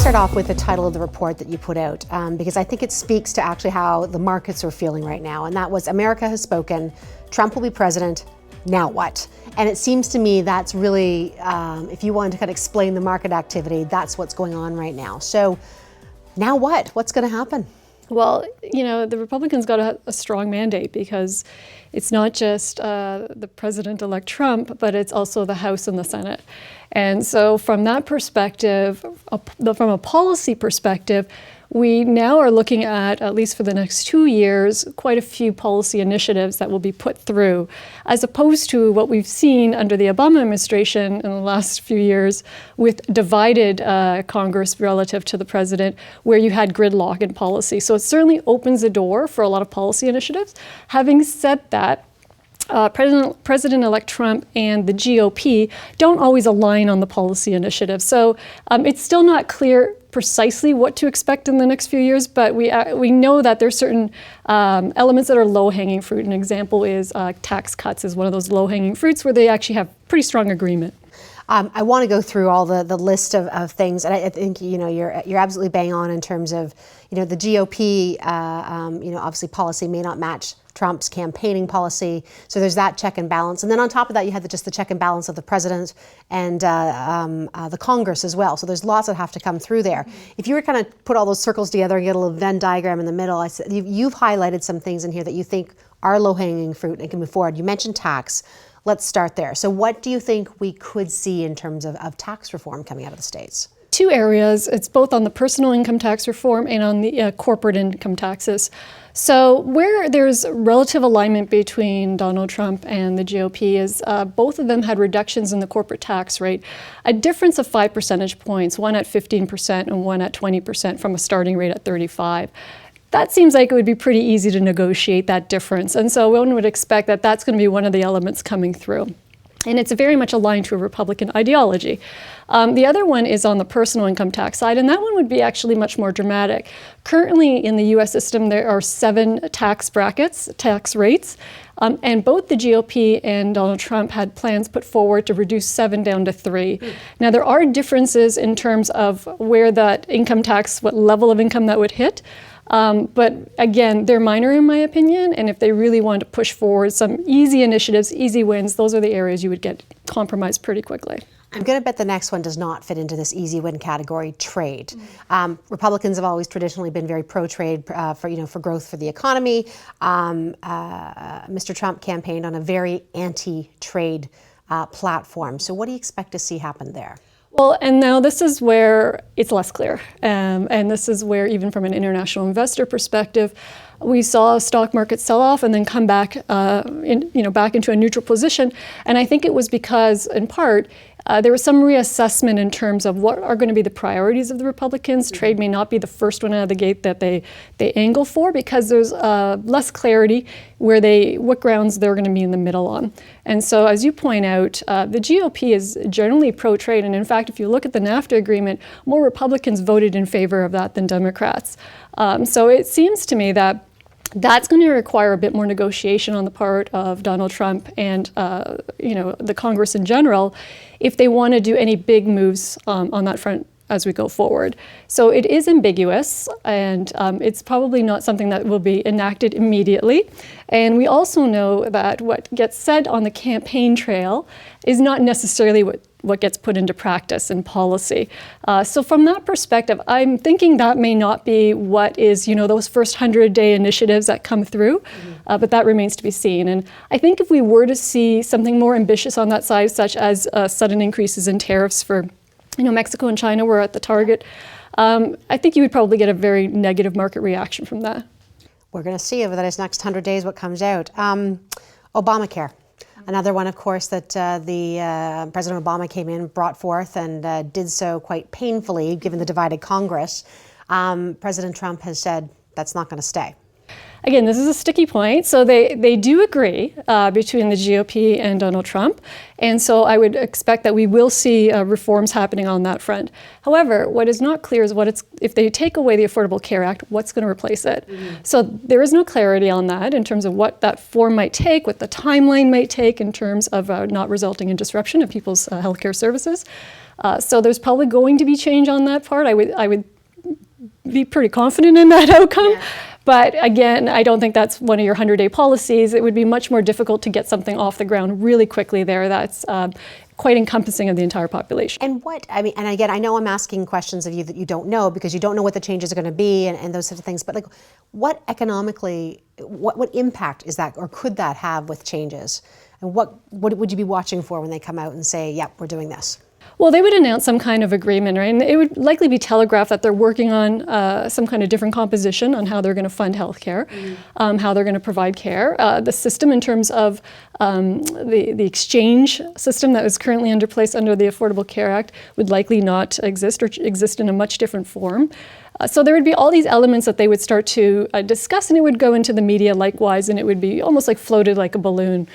start off with the title of the report that you put out, because I think it speaks to actually how the markets are feeling right now. And that was, America has spoken, Trump will be president, now what? And it seems to me that's really, if you wanted to kind of explain the market activity, that's what's going on right now. So now what? What's going to happen? Well, the Republicans got a strong mandate because it's not just the President-elect Trump, but it's also the House and the Senate. And so from that perspective, from a policy perspective, we now are looking at least for the next 2 years, quite a few policy initiatives that will be put through, as opposed to what we've seen under the Obama administration in the last few years with divided Congress relative to the president, where you had gridlock in policy. So it certainly opens the door for a lot of policy initiatives. Having said that, President-elect Trump and the GOP don't always align on the policy initiative. So it's still not clear precisely what to expect in the next few years, but we know that there's certain elements that are low-hanging fruit. An example is tax cuts is one of those low-hanging fruits where they actually have pretty strong agreement. I want to go through all the list of things, and I think you're absolutely bang on in terms of the GOP obviously policy may not match Trump's campaigning policy, so there's that check and balance, and then on top of that you had just the check and balance of the president and the Congress as well. So there's lots that have to come through there. If you were kind of put all those circles together and get a little Venn diagram in the middle, you've highlighted some things in here that you think are low-hanging fruit and can move forward. You mentioned tax. Let's start there. So what do you think we could see in terms of tax reform coming out of the States? Two areas. It's both on the personal income tax reform and on the corporate income taxes. So where there's relative alignment between Donald Trump and the GOP is both of them had reductions in the corporate tax rate, a difference of 5 percentage points, one at 15% and one at 20% from a starting rate at 35%. That seems like it would be pretty easy to negotiate that difference. And so one would expect that that's going to be one of the elements coming through. And it's very much aligned to a Republican ideology. The other one is on the personal income tax side, and that one would be actually much more dramatic. Currently in the U.S. system, there are 7 tax brackets, tax rates, and both the GOP and Donald Trump had plans put forward to reduce 7 down to 3. Now, there are differences in terms of where that income tax, what level of income that would hit. But again, they're minor in my opinion, and if they really want to push forward some easy initiatives, easy wins, those are the areas you would get compromised pretty quickly. I'm going to bet the next one does not fit into this easy win category, trade. Republicans have always traditionally been very pro-trade for growth for the economy. Mr. Trump campaigned on a very anti-trade platform. So what do you expect to see happen there? Well, and now this is where it's less clear. And this is where, even from an international investor perspective, we saw stock market sell off and then come back, back into a neutral position. And I think it was because, in part, there was some reassessment in terms of what are going to be the priorities of the Republicans. Trade may not be the first one out of the gate that they angle for, because there's less clarity what grounds they're going to be in the middle on. And so, as you point out, the GOP is generally pro-trade. And in fact, if you look at the NAFTA agreement, more Republicans voted in favor of that than Democrats. So it seems to me that that's going to require a bit more negotiation on the part of Donald Trump and the Congress in general, if they want to do any big moves on that front as we go forward. So it is ambiguous, and it's probably not something that will be enacted immediately. And we also know that what gets said on the campaign trail is not necessarily what gets put into practice in policy. So from that perspective, I'm thinking that may not be what is, those first 100-day initiatives that come through, but that remains to be seen. And I think if we were to see something more ambitious on that side, such as sudden increases in tariffs for Mexico and China were at the target, I think you would probably get a very negative market reaction from that. We're going to see over the next 100 days what comes out. Obamacare. Another one, of course, that President Obama came in, brought forth, and did so quite painfully, given the divided Congress. President Trump has said that's not going to stay. Again, this is a sticky point. So they do agree between the GOP and Donald Trump. And so I would expect that we will see reforms happening on that front. However, what is not clear is if they take away the Affordable Care Act, what's going to replace it? So there is no clarity on that in terms of what that form might take, what the timeline might take in terms of not resulting in disruption of people's healthcare services. So there's probably going to be change on that part. I would be pretty confident in that outcome. Yeah. But again, I don't think that's one of your 100-day policies. It would be much more difficult to get something off the ground really quickly there that's quite encompassing of the entire population. And and again, I know I'm asking questions of you that you don't know because you don't know what the changes are going to be and those sorts of things, but like what economically, what impact is that or could that have with changes? And what would you be watching for when they come out and say, yep, we're doing this? Well, they would announce some kind of agreement, right? And it would likely be telegraphed that they're working on some kind of different composition on how they're going to fund healthcare, how they're going to provide care. The system in terms of the exchange system that is currently under place under the Affordable Care Act would likely not exist or exist in a much different form. So there would be all these elements that they would start to discuss, and it would go into the media likewise, and it would be almost like floated like a balloon.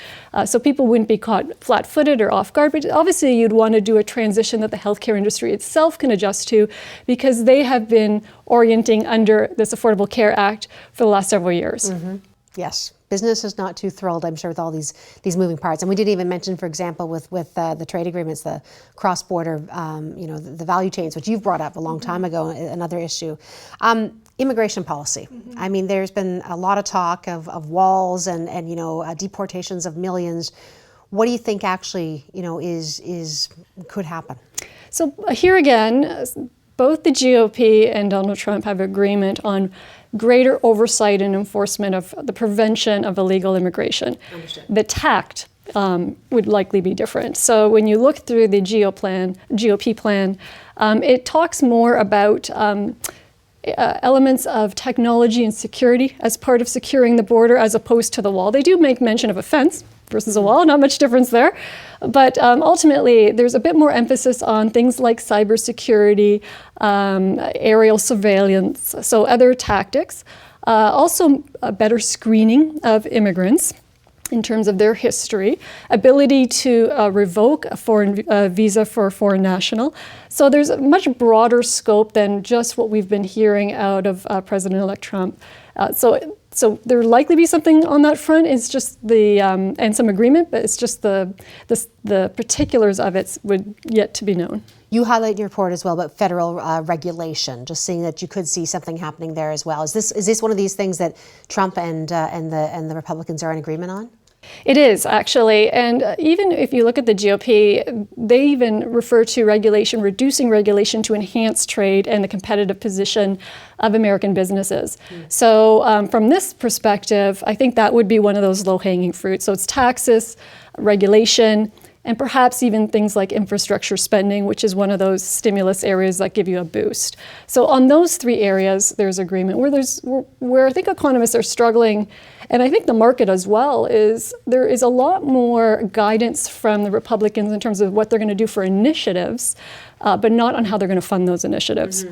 So people wouldn't be caught flat-footed or off guard, but obviously you'd want to do a transition that the healthcare industry itself can adjust to because they have been orienting under this Affordable Care Act for the last several years. Mm-hmm. Yes. Business is not too thrilled, I'm sure, with all these moving parts. And we didn't even mention, for example, with the trade agreements, the cross-border, the value chains, which you've brought up a long time ago, another issue. Immigration policy. I mean, there's been a lot of talk of walls and deportations of millions. What do you think actually, could happen? So here again, both the GOP and Donald Trump have agreement on greater oversight and enforcement of the prevention of illegal immigration. Understood. The tact would likely be different. So when you look through the GOP plan, it talks more about elements of technology and security as part of securing the border as opposed to the wall. They do make mention of a fence versus a wall, not much difference there. But ultimately, there's a bit more emphasis on things like cybersecurity, aerial surveillance, so other tactics. Also, a better screening of immigrants in terms of their history, ability to revoke a foreign visa for a foreign national. So there's a much broader scope than just what we've been hearing out of President-elect Trump. So there likely be something on that front. It's just and some agreement, but it's just the particulars of it would yet to be known. You highlight in your report as well about federal regulation, just seeing that you could see something happening there as well. Is this one of these things that Trump and the Republicans are in agreement on? It is, actually. And even if you look at the GOP, they even refer to reducing regulation to enhance trade and the competitive position of American businesses. So from this perspective, I think that would be one of those low-hanging fruits. So it's taxes, regulation, and perhaps even things like infrastructure spending, which is one of those stimulus areas that give you a boost. So on those three areas, there's agreement. Where I think economists are struggling, and I think the market as well, is there is a lot more guidance from the Republicans in terms of what they're going to do for initiatives, but not on how they're going to fund those initiatives.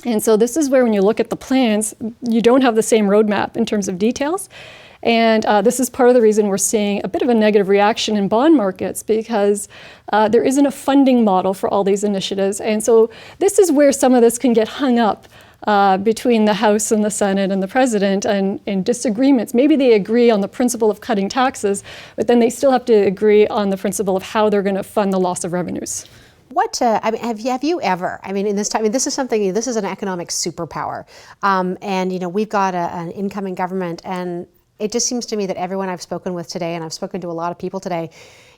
And so this is where, when you look at the plans, you don't have the same roadmap in terms of details. And this is part of the reason we're seeing a bit of a negative reaction in bond markets, because there isn't a funding model for all these initiatives. And so this is where some of this can get hung up between the House and the Senate and the President and disagreements. Maybe they agree on the principle of cutting taxes, but then they still have to agree on the principle of how they're going to fund the loss of revenues. Have you ever, in this time, this is something, this is an economic superpower. And, we've got an incoming government, and it just seems to me that everyone I've spoken with today, and I've spoken to a lot of people today,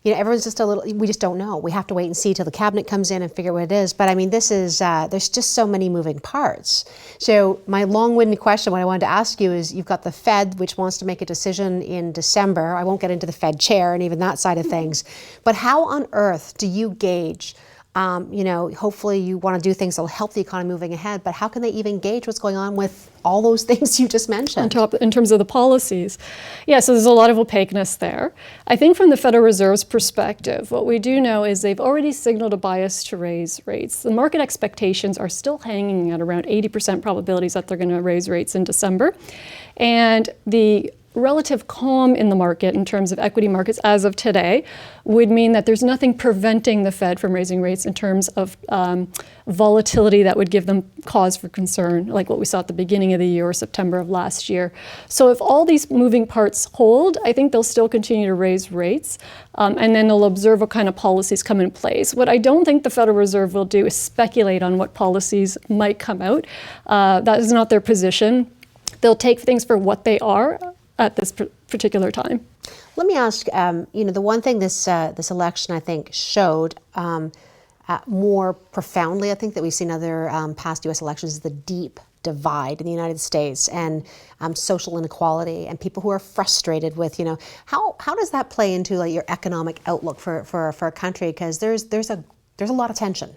everyone's just we just don't know. We have to wait and see till the cabinet comes in and figure what it is. But this is, there's just so many moving parts. So my long-winded question, what I wanted to ask you is, you've got the Fed, which wants to make a decision in December. I won't get into the Fed chair and even that side of things. But how on earth do you gauge Hopefully you want to do things that will help the economy moving ahead, but how can they even gauge what's going on with all those things you just mentioned? In terms of the policies. Yeah, so there's a lot of opaqueness there. I think from the Federal Reserve's perspective, what we do know is they've already signaled a bias to raise rates. The market expectations are still hanging at around 80% probabilities that they're going to raise rates in December. And the relative calm in the market in terms of equity markets as of today would mean that there's nothing preventing the Fed from raising rates in terms of volatility that would give them cause for concern, like what we saw at the beginning of the year or September of last year. So if all these moving parts hold, I think they'll still continue to raise rates, and then they'll observe what kind of policies come in place. What I don't think the Federal Reserve will do is speculate on what policies might come out. That is not their position. They'll take things for what they are at this particular time. Let me ask, the one thing this election, I think, showed more profoundly, I think, that we've seen other past U.S. elections is the deep divide in the United States and social inequality and people who are frustrated with, how does that play into your economic outlook for a country? Because there's a lot of tension.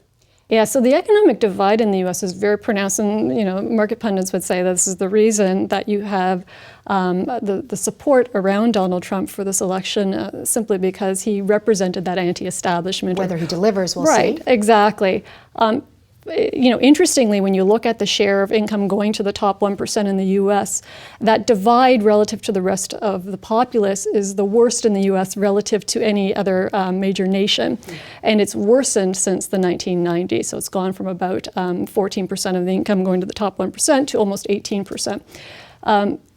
Yeah, so the economic divide in the U.S. is very pronounced, and market pundits would say this is the reason that you have the support around Donald Trump for this election, simply because he represented that anti-establishment. Whether he delivers, we'll see. Right, exactly. Interestingly, when you look at the share of income going to the top 1% in the U.S., that divide relative to the rest of the populace is the worst in the U.S. relative to any other major nation. And it's worsened since the 1990s. So it's gone from about 14% of the income going to the top 1% to almost 18%.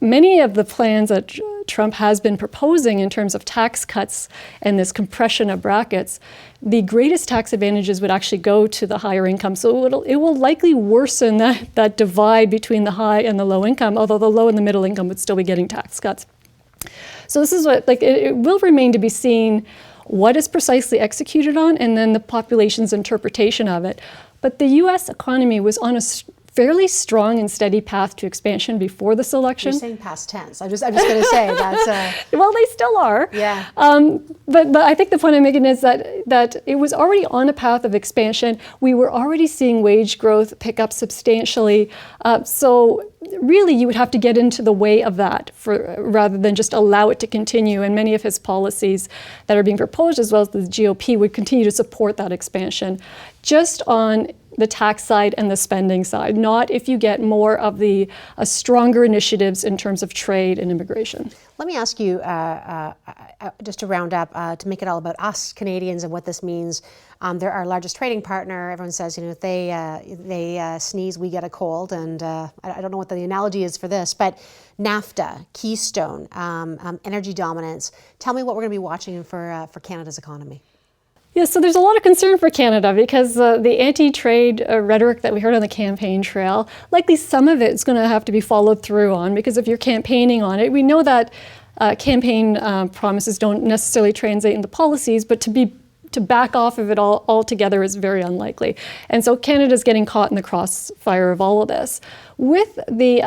Many of the plans that Trump has been proposing in terms of tax cuts and this compression of brackets, the greatest tax advantages would actually go to the higher income. So it will likely worsen that divide between the high and the low income, although the low and the middle income would still be getting tax cuts. So this is what, it will remain to be seen what is precisely executed on and then the population's interpretation of it. But the U.S. economy was on a fairly strong and steady path to expansion before this election. You're saying past tense. I'm just going to say that's well, they still are. Yeah. But I think the point I'm making is that it was already on a path of expansion. We were already seeing wage growth pick up substantially. So really, you would have to get into the way of that rather than just allow it to continue. And many of his policies that are being proposed, as well as the GOP, would continue to support that expansion, just on the tax side and the spending side, not if you get more of the stronger initiatives in terms of trade and immigration. Let me ask you, just to round up, to make it all about us Canadians and what this means. They're our largest trading partner. Everyone says, if they sneeze, we get a cold. And I don't know what the analogy is for this, but NAFTA, Keystone, energy dominance. Tell me what we're going to be watching for Canada's economy. Yeah, so there's a lot of concern for Canada because the anti-trade rhetoric that we heard on the campaign trail, likely some of it is going to have to be followed through on, because if you're campaigning on it, we know that campaign promises don't necessarily translate into policies, but to back off of it all altogether is very unlikely. And so Canada's getting caught in the crossfire of all of this. With the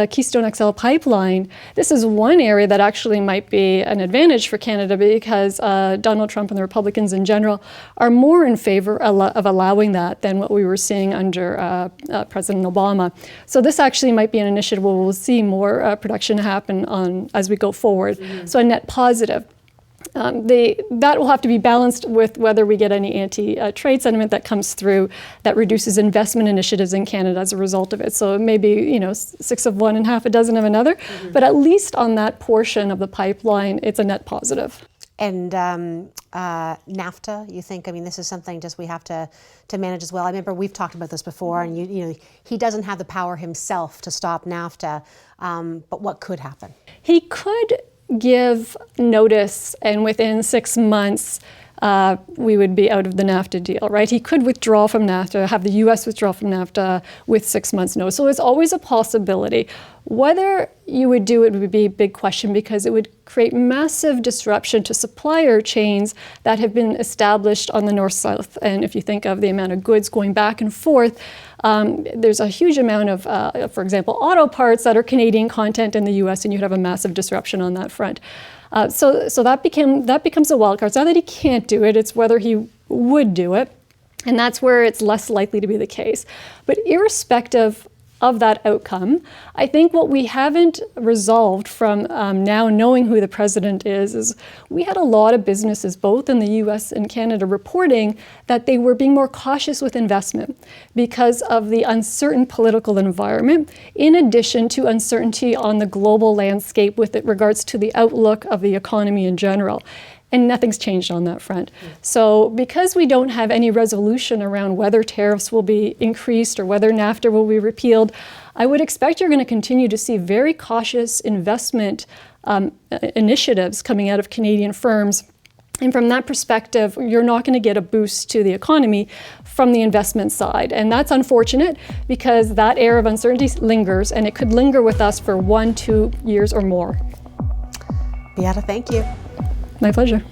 Keystone XL pipeline, this is one area that actually might be an advantage for Canada, because Donald Trump and the Republicans in general are more in favor of allowing that than what we were seeing under President Obama. So this actually might be an initiative where we'll see more production happen as we go forward. Mm-hmm. So a net positive. That will have to be balanced with whether we get any anti-trade sentiment that comes through that reduces investment initiatives in Canada as a result of it. So it may be, 6 of one and half a dozen of another, mm-hmm. but at least on that portion of the pipeline, it's a net positive. And NAFTA, you think? This is something just we have to manage as well. I remember we've talked about this before, and he doesn't have the power himself to stop NAFTA. But what could happen? He could give notice, and within 6 months, we would be out of the NAFTA deal, right? He could withdraw from NAFTA, have the U.S. withdraw from NAFTA with 6 months notice. So it's always a possibility. Whether you would do it would be a big question, because it would create massive disruption to supplier chains that have been established on the north-south. And if you think of the amount of goods going back and forth, there's a huge amount of, for example, auto parts that are Canadian content in the U.S., and you'd have a massive disruption on that front. So that becomes a wild card. It's not that he can't do it, it's whether he would do it. And that's where it's less likely to be the case. But irrespective of that outcome, I think what we haven't resolved from now knowing who the president is we had a lot of businesses, both in the US and Canada, reporting that they were being more cautious with investment because of the uncertain political environment, in addition to uncertainty on the global landscape with regards to the outlook of the economy in general. And nothing's changed on that front. So because we don't have any resolution around whether tariffs will be increased or whether NAFTA will be repealed, I would expect you're going to continue to see very cautious investment initiatives coming out of Canadian firms. And from that perspective, you're not going to get a boost to the economy from the investment side. And that's unfortunate because that air of uncertainty lingers, and it could linger with us for 1-2 years or more. Beata, thank you. My pleasure.